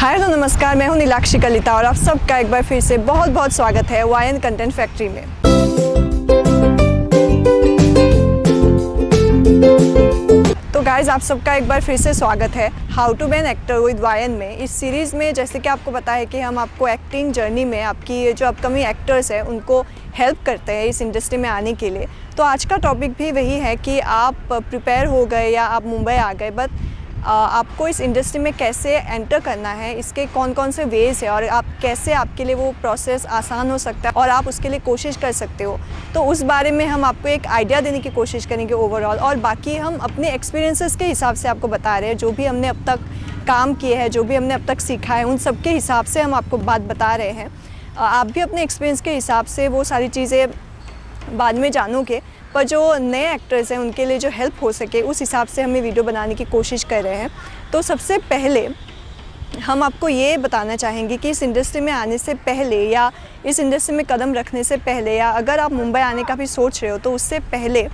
Hi hello नमस्कार, मैं हूं नीलाक्षी कलिता और आप सबका एक बार फिर से बहुत बहुत स्वागत है वायन कंटेंट फैक्ट्री में। तो गाइज आप सबका एक बार फिर से स्वागत है how to be an actor with वायन में। इस सीरीज़ में जैसे कि आपको पता है कि हम आपको एक्टिंग जर्नी में आपकी जो अपकमिंग एक्टर्स हैं उनको हेल्प करते हैं इस इंडस्ट्री में आने के लिए। तो आज का टॉपिक भी वही है कि आप प्रिपेयर हो गए या आप मुंबई आ गए, बट आपको इस इंडस्ट्री में कैसे एंटर करना है, इसके कौन कौन से वेज़ है और आप कैसे आपके लिए वो प्रोसेस आसान हो सकता है और आप उसके लिए कोशिश कर सकते हो। तो उस बारे में हम आपको एक आइडिया देने की कोशिश करेंगे ओवरऑल, और बाकी हम अपने एक्सपीरियंसेस के हिसाब से आपको बता रहे हैं। जो भी हमने अब तक काम किए हैं, जो भी हमने अब तक सीखा है, उन सब के हिसाब से हम आपको बात बता रहे हैं। आप भी अपने एक्सपीरियंस के हिसाब से वो सारी चीज़ें बाद में जानोगे, पर जो नए एक्टर्स हैं उनके लिए जो हेल्प हो सके उस हिसाब से हमें वीडियो बनाने की कोशिश कर रहे हैं। तो सबसे पहले हम आपको ये बताना चाहेंगे कि इस इंडस्ट्री में आने से पहले या इस इंडस्ट्री में कदम रखने से पहले या अगर आप मुंबई आने का भी सोच रहे हो तो उससे पहले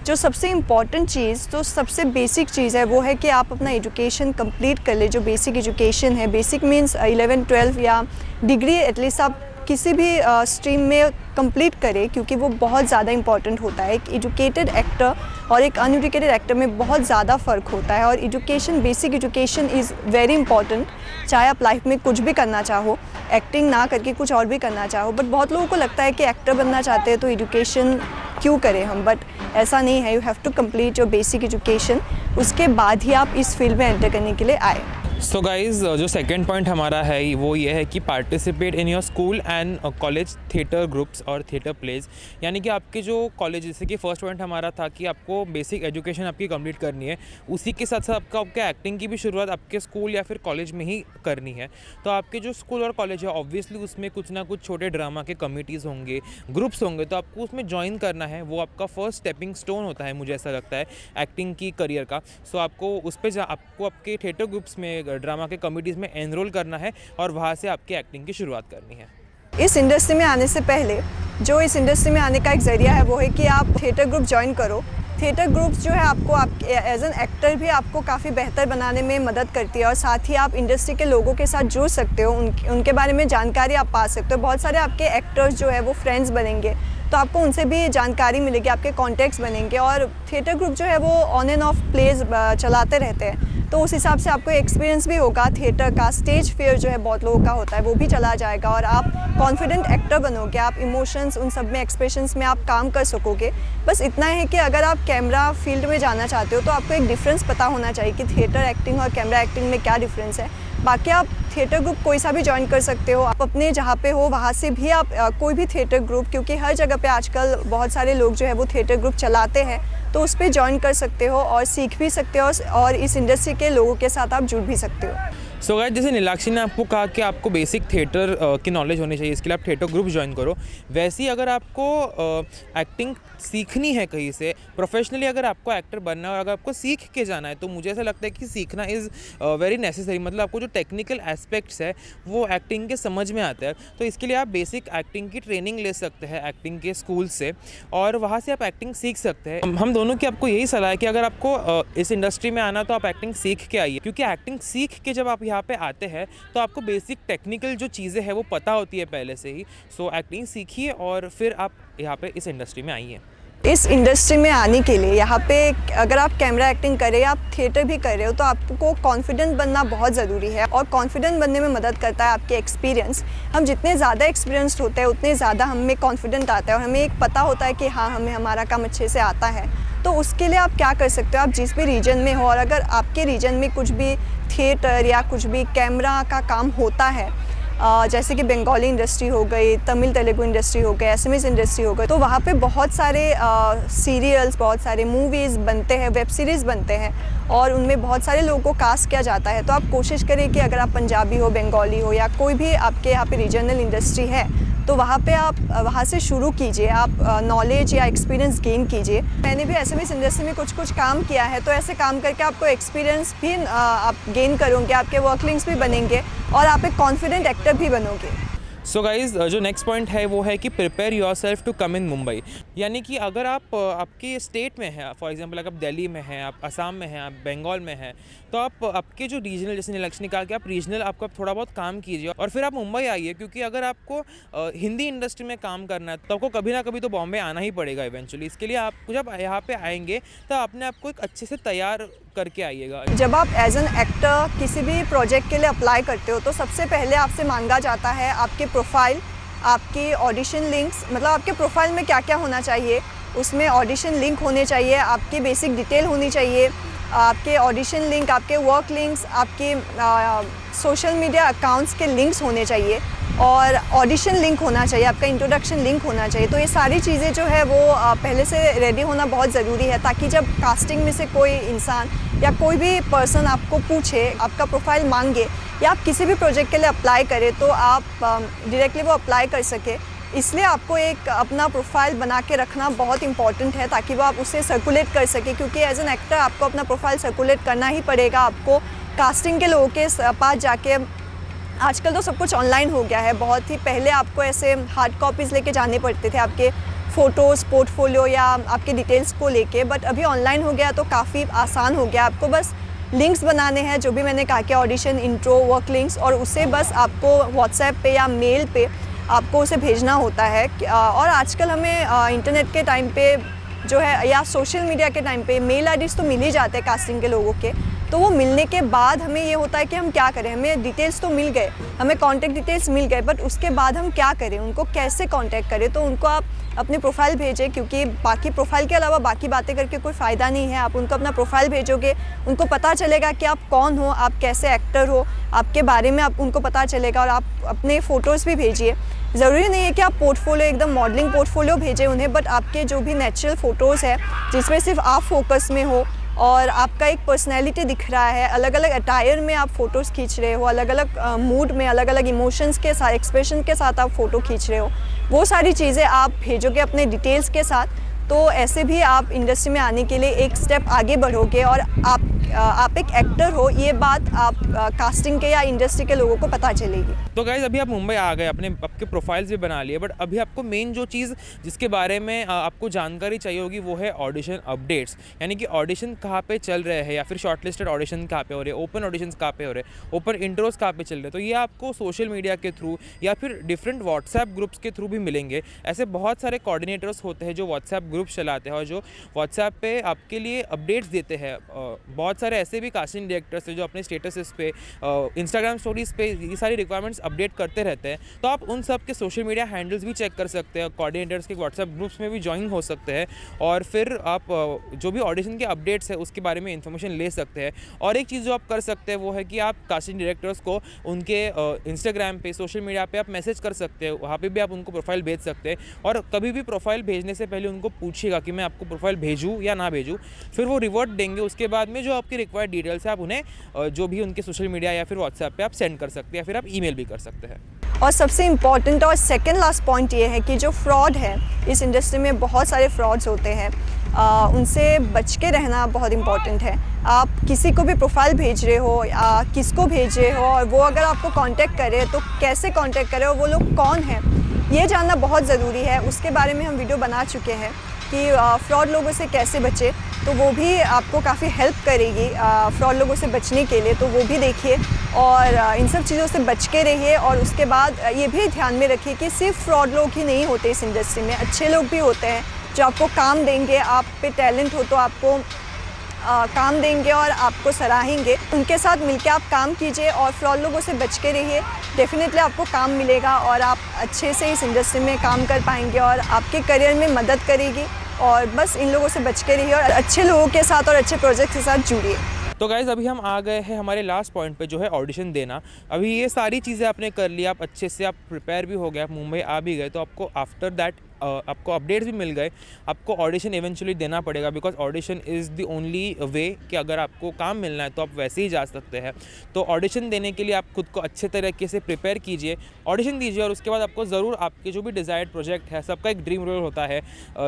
जो सबसे इम्पॉर्टेंट चीज़, जो सबसे बेसिक चीज़ है वो है कि आप अपना एजुकेशन कंप्लीट कर ले। जो बेसिक एजुकेशन है, बेसिक मीन्स 11-12 या डिग्री एटलीस्ट आप किसी भी स्ट्रीम में कंप्लीट करें, क्योंकि वो बहुत ज़्यादा इंपॉर्टेंट होता है। एक एजुकेटेड एक्टर और एक अनएजुकेटेड एक्टर में बहुत ज़्यादा फ़र्क होता है, और education, basic education is very important. चाहे आप लाइफ में कुछ भी करना चाहो, एक्टिंग ना करके कुछ और भी करना चाहो, बट बहुत लोगों को लगता है कि एक्टर बनना चाहते हैं तो एजुकेशन क्यों करें हम, बट ऐसा नहीं है। You have to complete your basic education, उसके बाद ही आप इस फील्ड में एंटर करने के लिए आए। सो गाइज़, जो सेकंड पॉइंट हमारा है वो ये है कि participate in your school and college theatre groups और थिएटर प्लेज। यानी कि आपके जो कॉलेज, जैसे कि फर्स्ट पॉइंट हमारा था कि आपको बेसिक एजुकेशन आपकी कंप्लीट करनी है, उसी के साथ साथ आपके एक्टिंग की भी शुरुआत आपके स्कूल या फिर कॉलेज में ही करनी है। तो आपके जो स्कूल और कॉलेज है ऑब्वियसली उसमें कुछ ना कुछ छोटे ड्रामा के कमिटीज़ होंगे, ग्रुप्स होंगे, तो आपको उसमें ज्वाइन करना है। वो आपका फर्स्ट स्टेपिंग स्टोन होता है, मुझे ऐसा लगता है, एक्टिंग की करियर का। सो आपको उस पर आपको आपके थिएटर ग्रुप्स में, ड्रामा के कमिटीज़ में एनरोल करना है और वहाँ से आपकी एक्टिंग की शुरुआत करनी है। इस इंडस्ट्री में आने से पहले जो इस इंडस्ट्री में आने का एक ज़रिया है वो है कि आप थिएटर ग्रुप ज्वाइन करो। थिएटर ग्रुप्स जो है आपको एज एन एक्टर भी आपको काफ़ी बेहतर बनाने में मदद करती है, और साथ ही आप इंडस्ट्री के लोगों के साथ जुड़ सकते हो, उनके बारे में जानकारी आप पा सकते हो। बहुत सारे आपके एक्टर्स जो है वो फ्रेंड्स बनेंगे, तो आपको उनसे भी जानकारी मिलेगी, आपके कॉन्टैक्ट्स बनेंगे। और थिएटर ग्रुप जो है वो ऑन एंड ऑफ प्लेज चलाते रहते हैं, तो उस हिसाब से आपको एक्सपीरियंस भी होगा थिएटर का। स्टेज फियर जो है बहुत लोगों का होता है वो भी चला जाएगा, और आप कॉन्फिडेंट एक्टर बनोगे। आप इमोशंस, उन सब में, एक्सप्रेशंस में आप काम कर सकोगे। बस इतना है कि अगर आप कैमरा फील्ड में जाना चाहते हो तो आपको एक डिफरेंस पता होना चाहिए कि थिएटर एक्टिंग और कैमरा एक्टिंग में क्या डिफरेंस है। बाकी आप थिएटर ग्रुप कोई सा भी ज्वाइन कर सकते हो, आप अपने जहाँ पे हो वहाँ से भी आप कोई भी थिएटर ग्रुप, क्योंकि हर जगह पे आजकल बहुत सारे लोग जो है वो थिएटर ग्रुप चलाते हैं, तो उस पर ज्वाइन कर सकते हो और सीख भी सकते हो, और इस इंडस्ट्री के लोगों के साथ आप जुड़ भी सकते हो। सो गाइस, जैसे नीलाक्षी ने आपको कहा कि आपको बेसिक थिएटर की नॉलेज होनी चाहिए, इसके लिए आप थिएटर ग्रुप ज्वाइन करो। वैसे ही अगर आपको एक्टिंग सीखनी है कहीं से प्रोफेशनली, अगर आपको एक्टर बनना है और अगर आपको सीख के जाना है, तो मुझे ऐसा लगता है कि सीखना इज़ वेरी नेसेसरी। मतलब आपको जो टेक्निकल एस्पेक्ट्स है वो एक्टिंग के समझ में आते हैं, तो इसके लिए आप बेसिक एक्टिंग की ट्रेनिंग ले सकते हैं एक्टिंग के स्कूल से, और वहाँ से आप एक्टिंग सीख सकते हैं। हम दोनों की आपको यही सलाह है कि अगर आपको इस इंडस्ट्री में आना तो आप एक्टिंग सीख के आइए, क्योंकि एक्टिंग सीख के जब आप यहाँ पे आते हैं तो आपको बेसिक टेक्निकल जो चीज़ें हैं वो पता होती है पहले से ही। सो एक्टिंग सीखिए और फिर आप यहाँ पे इस इंडस्ट्री में आइए। इस इंडस्ट्री में आने के लिए यहाँ पे अगर आप कैमरा एक्टिंग कर रहे हो, आप थिएटर भी कर रहे हो, तो आपको कॉन्फिडेंट बनना बहुत ज़रूरी है, और कॉन्फिडेंट बनने में मदद करता है आपके एक्सपीरियंस। हम जितने ज़्यादा एक्सपीरियंस्ड होते हैं उतने ज़्यादा हमें कॉन्फिडेंट आता है, और हमें एक पता होता है कि हाँ, हमें हमारा काम अच्छे से आता है। तो उसके लिए आप क्या कर सकते हो, आप जिस भी रीजन में हो, और अगर आपके रीजन में कुछ भी थिएटर या कुछ भी कैमरा का काम होता है, जैसे कि बंगाली इंडस्ट्री हो गई, तमिल तेलुगु इंडस्ट्री हो गई, एसएमएस इंडस्ट्री हो गई, तो वहाँ पे बहुत सारे सीरियल्स, बहुत सारे मूवीज़ बनते हैं, वेब सीरीज़ बनते हैं, और उनमें बहुत सारे लोगों को कास्ट किया जाता है। तो आप कोशिश करें कि अगर आप पंजाबी हो, बंगाली हो, या कोई भी आपके यहाँ पे रीजनल इंडस्ट्री है, तो वहाँ पे आप वहाँ से शुरू कीजिए, आप नॉलेज या एक्सपीरियंस गेन कीजिए। मैंने भी एसएमएस इंडस्ट्री में कुछ काम किया है, तो ऐसे काम करके आपको एक्सपीरियंस भी आप गेन करोगे, आपके वर्क लिंक्स भी बनेंगे, और आप एक कॉन्फिडेंट एक्टर भी बनोगे। सो गाइज़ जो नेक्स्ट पॉइंट है वो है कि prepare yourself to come in Mumbai. यानी कि अगर आप आपके स्टेट में हैं, फॉर एग्जांपल अगर आप दिल्ली में हैं, आप असम में हैं, आप बंगाल में हैं, तो आप आपके जो रीजनल, जैसे नीलक्ष्मी कहा कि आप रीजनल आपको थोड़ा बहुत काम कीजिए और फिर आप मुंबई आइए, क्योंकि अगर आपको हिंदी इंडस्ट्री में काम करना है तो आपको कभी ना कभी तो बॉम्बे आना ही पड़ेगा इवेंचुअली। इसके लिए आप जब यहाँ पे आएंगे तो अपने आप को एक अच्छे से तैयार करके आइएगा। जब आप एज एन एक्टर किसी भी प्रोजेक्ट के लिए अप्लाई करते हो तो सबसे पहले आपसे मांगा जाता है आपके प्रोफाइल, आपके ऑडिशन लिंक्स, मतलब आपके प्रोफाइल में क्या क्या होना चाहिए, उसमें ऑडिशन लिंक होने चाहिए, आपकी बेसिक डिटेल होनी चाहिए, आपके ऑडिशन लिंक, आपके वर्क लिंक्स, आपके सोशल मीडिया अकाउंट्स के लिंक्स होने चाहिए और ऑडिशन लिंक होना चाहिए, आपका इंट्रोडक्शन लिंक होना चाहिए। तो ये सारी चीज़ें जो है वो पहले से रेडी होना बहुत ज़रूरी है, ताकि जब कास्टिंग में से कोई इंसान या कोई भी पर्सन आपको पूछे, आपका प्रोफाइल मांगे या आप किसी भी प्रोजेक्ट के लिए अप्लाई करें तो आप डायरेक्टली वो अप्लाई कर सके। इसलिए आपको एक अपना प्रोफाइल बना के रखना बहुत इंपॉर्टेंट है, ताकि वो आप उसे सर्कुलेट कर सके, क्योंकि एज एन एक्टर आपको अपना प्रोफाइल सर्कुलेट करना ही पड़ेगा। आपको कास्टिंग के लोगों के पास जाके, आजकल तो सब कुछ ऑनलाइन हो गया है, बहुत ही पहले आपको ऐसे हार्ड कॉपीज़ लेके जाने पड़ते थे आपके फ़ोटोज़, पोर्टफोलियो या आपके डिटेल्स को लेके, बट अभी ऑनलाइन हो गया तो काफ़ी आसान हो गया। आपको बस लिंक्स बनाने हैं, जो भी मैंने कहा कि ऑडिशन, इंट्रो, वर्क लिंक्स, और उसे बस आपको व्हाट्सएप पे या मेल पे आपको उसे भेजना होता है। और आजकल हमें इंटरनेट के टाइम पे जो है या सोशल मीडिया के टाइम पे मेल आईडीज़ तो मिल ही जाते हैं कास्टिंग के लोगों के। तो वो मिलने के बाद हमें ये होता है कि हम क्या करें, हमें डिटेल्स तो मिल गए, हमें कॉन्टैक्ट डिटेल्स मिल गए, बट उसके बाद हम क्या करें, उनको कैसे कॉन्टैक्ट करें। तो उनको आप अपने प्रोफाइल भेजें, क्योंकि बाकी प्रोफाइल के अलावा बाकी बातें करके कोई फ़ायदा नहीं है। आप उनको अपना प्रोफाइल भेजोगे, उनको पता चलेगा कि आप कौन हो, आप कैसे एक्टर हो, आपके बारे में आप उनको पता चलेगा। और आप अपने फ़ोटोज़ भी भेजिए। ज़रूरी नहीं है कि आप पोर्टफोलियो, एकदम मॉडलिंग पोर्टफोलियो भेजें उन्हें, बट आपके जो भी नेचुरल फ़ोटोज़ है जिसमें सिर्फ आप फोकस में हो और आपका एक पर्सनैलिटी दिख रहा है, अलग अलग अटायर में आप फ़ोटोज़ खींच रहे हो, अलग अलग मूड में, अलग अलग इमोशंस के साथ, एक्सप्रेशन के साथ आप फ़ोटो खींच रहे हो, वो सारी चीज़ें आप भेजोगे अपने डिटेल्स के साथ, तो ऐसे भी आप इंडस्ट्री में आने के लिए एक स्टेप आगे बढ़ोगे और आप एक एक्टर हो, ये बात आप कास्टिंग के या इंडस्ट्री के लोगों को पता चलेगी। तो गाइज़ अभी आप मुंबई आ गए, आपके प्रोफाइल्स भी बना लिए, बट अभी आपको मेन जो चीज़ जिसके बारे में आपको जानकारी चाहिए होगी वो है ऑडिशन अपडेट्स। यानी कि ऑडिशन कहाँ पे चल रहे हैं, या फिर शॉर्टलिस्टेड ऑडिशन कहाँ पे हो रहे हैं, ओपन ऑडिशंस कहाँ पे हो रहे हैं, ओपन इंट्रोस कहाँ पे चल रहे हैं। तो ये आपको सोशल मीडिया के थ्रू या फिर डिफरेंट व्हाट्सएप ग्रुप्स के थ्रू भी मिलेंगे। ऐसे बहुत सारे कोऑर्डिनेटर्स होते हैं जो व्हाट्सएप ग्रुप्स चलाते हैं और जो व्हाट्सएप पे आपके लिए अपडेट्स देते हैं। बहुत सारे ऐसे भी कास्टिंग डायरेक्टर्स हैं जो अपने स्टेटसेस पे, इंस्टाग्राम स्टोरीज पे ये सारी रिक्वायरमेंट्स अपडेट करते रहते हैं। तो आप उन सब के सोशल मीडिया हैंडल्स भी चेक कर सकते हैं, कोऑर्डिनेटर्स के व्हाट्सएप ग्रुप्स में भी ज्वाइन हो सकते हैं और फिर आप जो भी ऑडिशन के अपडेट्स है उसके बारे में इंफॉर्मेशन ले सकते हैं। और एक चीज़ जो आप कर सकते हैं वो है कि आप कास्टिंग डायरेक्टर्स को उनके इंस्टाग्राम पे, सोशल मीडिया पे आप मैसेज कर सकते हैं, वहाँ पे भी आप उनको प्रोफाइल भेज सकते हैं। और कभी भी प्रोफाइल भेजने से पहले उनको पूछिएगा कि मैं आपको प्रोफाइल भेजूँ या ना भेजूँ, फिर वो रिवर्ट देंगे। उसके बाद में जो आपकी रिक्वायर्ड डिटेल्स है आप उन्हें जो भी उनके सोशल मीडिया या फिर व्हाट्सएप पे आप सेंड कर सकते हैं या फिर आप ईमेल भी कर सकते हैं। और सबसे इम्पॉर्टेंट और सेकंड लास्ट पॉइंट ये है कि जो फ्रॉड है, इस इंडस्ट्री में बहुत सारे फ्रॉड्स होते हैं, उनसे बच के रहना बहुत इम्पॉर्टेंट है। आप किसी को भी प्रोफाइल भेज रहे हो या किसको भेज रहे हो और वो अगर आपको कांटेक्ट करे तो कैसे कांटेक्ट करे और वो लोग कौन हैं, ये जानना बहुत ज़रूरी है। उसके बारे में हम वीडियो बना चुके हैं कि फ्रॉड लोगों से कैसे बचे, तो वो भी आपको काफ़ी हेल्प करेगी फ्रॉड लोगों से बचने के लिए, तो वो भी देखिए और इन सब चीज़ों से बच के रहिए। और उसके बाद ये भी ध्यान में रखिए कि सिर्फ फ्रॉड लोग ही नहीं होते इस इंडस्ट्री में, अच्छे लोग भी होते हैं जो आपको काम देंगे, आप पे टैलेंट हो तो आपको काम देंगे और आपको सराहेंगे। उनके साथ मिलके आप काम कीजिए और फ्रॉड लोगों से बच के रहिए। डेफिनेटली आपको काम मिलेगा और आप अच्छे से इस इंडस्ट्री में काम कर पाएंगे और आपके करियर में मदद करेगी। और बस इन लोगों से बच के रहिए और अच्छे लोगों के साथ और अच्छे प्रोजेक्ट के साथ जुड़िए। तो गाइज़ अभी हम आ गए हैं हमारे लास्ट पॉइंट पे जो है ऑडिशन देना। अभी ये सारी चीज़ें आपने कर ली, आप अच्छे से आप प्रिपेयर भी हो गए, आप मुंबई आ भी गए, तो आपको आफ्टर दैट आपको अपडेट्स भी मिल गए, आपको ऑडिशन इवेंचुअली देना पड़ेगा, because audition is the only way कि अगर आपको काम मिलना है तो आप वैसे ही जा सकते हैं। तो ऑडिशन देने के लिए आप खुद को अच्छे तरीके से प्रिपेयर कीजिए, ऑडिशन दीजिए, और उसके बाद आपको ज़रूर आपके जो भी डिज़ायर्ड प्रोजेक्ट है, सबका एक ड्रीम रोल होता है,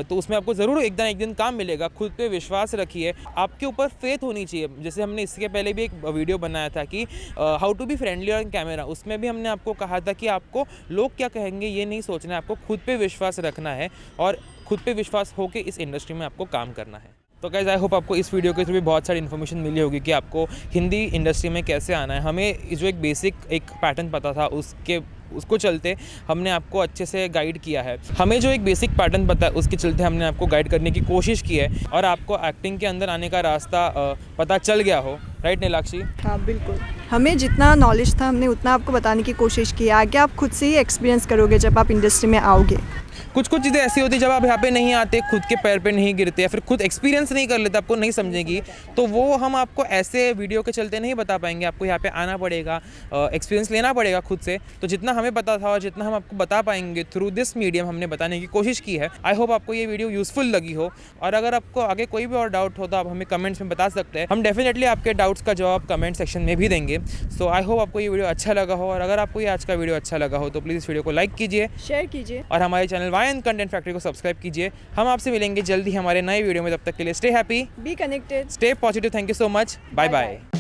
तो उसमें आपको ज़रूर एक दिन काम मिलेगा। खुद पे विश्वास रखिए, आपके ऊपर फेथ होनी चाहिए। जैसे हमने इसके पहले भी एक वीडियो बनाया था कि how to be friendly on camera, उसमें भी हमने आपको कहा था कि आपको लोग क्या कहेंगे ये नहीं सोचना है, आपको खुद पे विश्वास रखना है और खुद पे विश्वास होकर इस इंडस्ट्री में आपको काम करना है। तो गाइस आई होप आपको इस वीडियो के थ्रू भी बहुत सारी इन्फॉर्मेशन मिली होगी कि आपको हिंदी इंडस्ट्री में कैसे आना है। हमें जो एक बेसिक एक पैटर्न पता था उसको चलते हमने आपको अच्छे से गाइड किया है। हमें जो एक बेसिक पैटर्न पता है उसके चलते हमने आपको गाइड करने की कोशिश की है और आपको एक्टिंग के अंदर आने का रास्ता पता चल गया हो। राइट नीलाक्षी? हाँ बिल्कुल, हमें जितना नॉलेज था हमने उतना आपको बताने की कोशिश की है। आगे आप खुद से ही एक्सपीरियंस करोगे जब आप इंडस्ट्री में आओगे। कुछ चीज़ें ऐसी होती है जब आप यहाँ पे नहीं आते, खुद के पैर पे नहीं गिरते या फिर खुद एक्सपीरियंस नहीं कर लेते, आपको नहीं समझेगी, तो वो हम आपको ऐसे वीडियो के चलते नहीं बता पाएंगे। आपको यहाँ पे आना पड़ेगा, एक्सपीरियंस लेना पड़ेगा खुद से। तो जितना हमें पता था और जितना हम आपको बता पाएंगे थ्रू दिस मीडियम हमने बताने की कोशिश की है। आई होप आपको ये वीडियो यूज़फुल लगी हो, और अगर आपको आगे कोई भी और डाउट हो तो आप हमें कमेंट्स में बता सकते हैं। हम डेफिनेटली आपके डाउट्स का जवाब कमेंट सेक्शन में भी देंगे। सो आई होप आपको ये वीडियो अच्छा लगा हो, और अगर आपको ये आज का वीडियो अच्छा लगा हो तो प्लीज़ इस वीडियो को लाइक कीजिए, शेयर कीजिए और हमारे चैनल वायन कंटेंट फैक्ट्री को सब्सक्राइब कीजिए। हम आपसे मिलेंगे जल्दी हमारे नए वीडियो में, तब तक के लिए stay happy, be connected, stay positive. Thank you so much, bye bye.